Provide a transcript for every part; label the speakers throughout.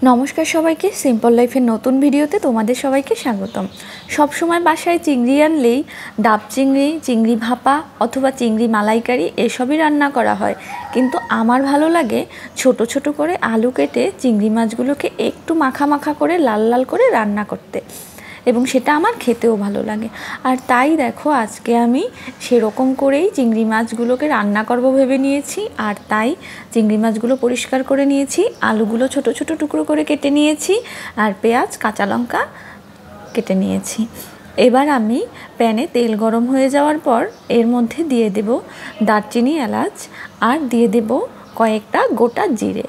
Speaker 1: নমস্কার সবাইকে, সিম্পল লাইফের নতুন ভিডিওতে তোমাদের সবাইকে স্বাগতম। সব সময় বাসায় চিংড়ি আনলেই ডাব চিংড়ি, চিংড়ি ভাপা অথবা চিংড়ি মালাইকারি এসবই রান্না করা হয়, কিন্তু আমার ভালো লাগে ছোট ছোট করে আলু কেটে চিংড়ি মাছগুলোকে একটু মাখা মাখা করে লাল লাল করে রান্না করতে, এবং সেটা আমার খেতেও ভালো লাগে। আর তাই দেখো আজকে আমি সেরকম করেই চিংড়ি মাছগুলোকে রান্না করব ভেবে নিয়েছি। আর তাই চিংড়ি মাছগুলো পরিষ্কার করে নিয়েছি, আলুগুলো ছোট ছোট টুকরো করে কেটে নিয়েছি, আর পেঁয়াজ কাঁচা লঙ্কা কেটে নিয়েছি। এবার আমি প্যানে তেল গরম হয়ে যাওয়ার পর এর মধ্যে দিয়ে দেব দারচিনি, এলাচ, আর দিয়ে দেব কয়েকটা গোটা জিরে।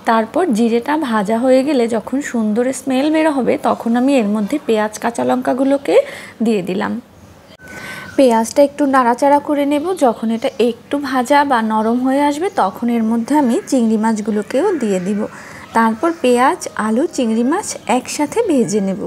Speaker 1: তারপর জিরেটা ভাজা হয়ে গেলে যখন সুন্দর স্মেল বের হবে তখন আমি এর মধ্যে পেঁয়াজ কাঁচা লঙ্কাগুলোকে দিয়ে দিলাম। পেঁয়াজটা একটু নাড়াচাড়া করে নেব। যখন এটা একটু ভাজা বা নরম হয়ে আসবে তখন এর মধ্যে আমি চিংড়ি মাছগুলোকেও দিয়ে দিব। তারপর পেঁয়াজ, আলু, চিংড়ি মাছ একসাথে ভেজে নেব।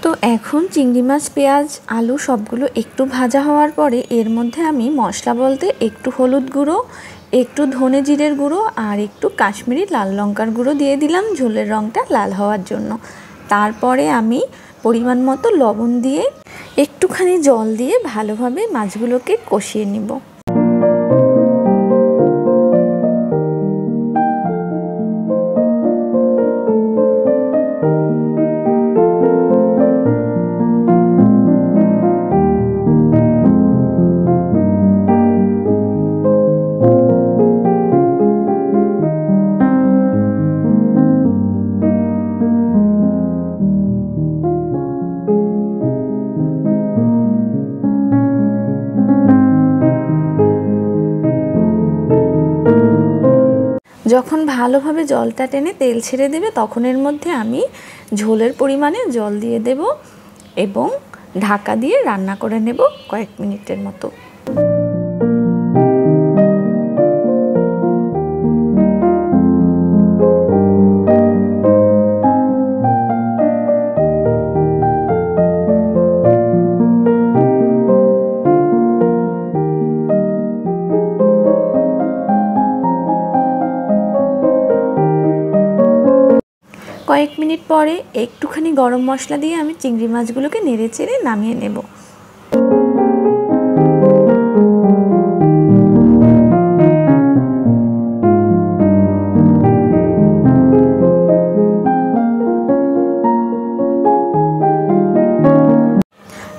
Speaker 1: তো এখন চিংড়ি মাছ, পেঁয়াজ, আলু সবগুলো একটু ভাজা হওয়ার পরে এর মধ্যে আমি মশলা বলতে একটু হলুদ গুঁড়ো, একটু ধনে জিরের গুঁড়ো আর একটু কাশ্মীরি লাল লঙ্কার গুঁড়ো দিয়ে দিলাম ঝোলের রঙটা লাল হওয়ার জন্য। তারপরে আমি পরিমাণ মতো লবণ দিয়ে একটুখানি জল দিয়ে ভালোভাবে মাছগুলোকে কষিয়ে নিব। যখন ভালোভাবে জলটা টেনে তেল ছেড়ে দেবে তখন এর মধ্যে আমি ঝোলের পরিমাণে জল দিয়ে দেব এবং ঢাকা দিয়ে রান্না করে নেব কয়েক মিনিটের মতো। কয়েক মিনিট পরে একটুখানি গরম মশলা দিয়ে আমি চিংড়ি মাছগুলোকে নেড়ে চেড়ে নামিয়ে নেব।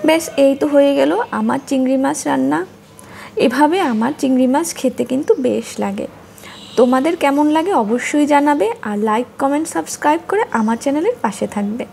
Speaker 1: বেশ, এই তো হয়ে গেল আমার চিংড়ি মাছ রান্না। এভাবে আমার চিংড়ি মাছ খেতে কিন্তু বেশ লাগে। তোমাদের কেমন লাগে অবশ্যই জানাবে, আর লাইক, কমেন্ট, সাবস্ক্রাইব করে আমার চ্যানেলের পাশে থাকবে।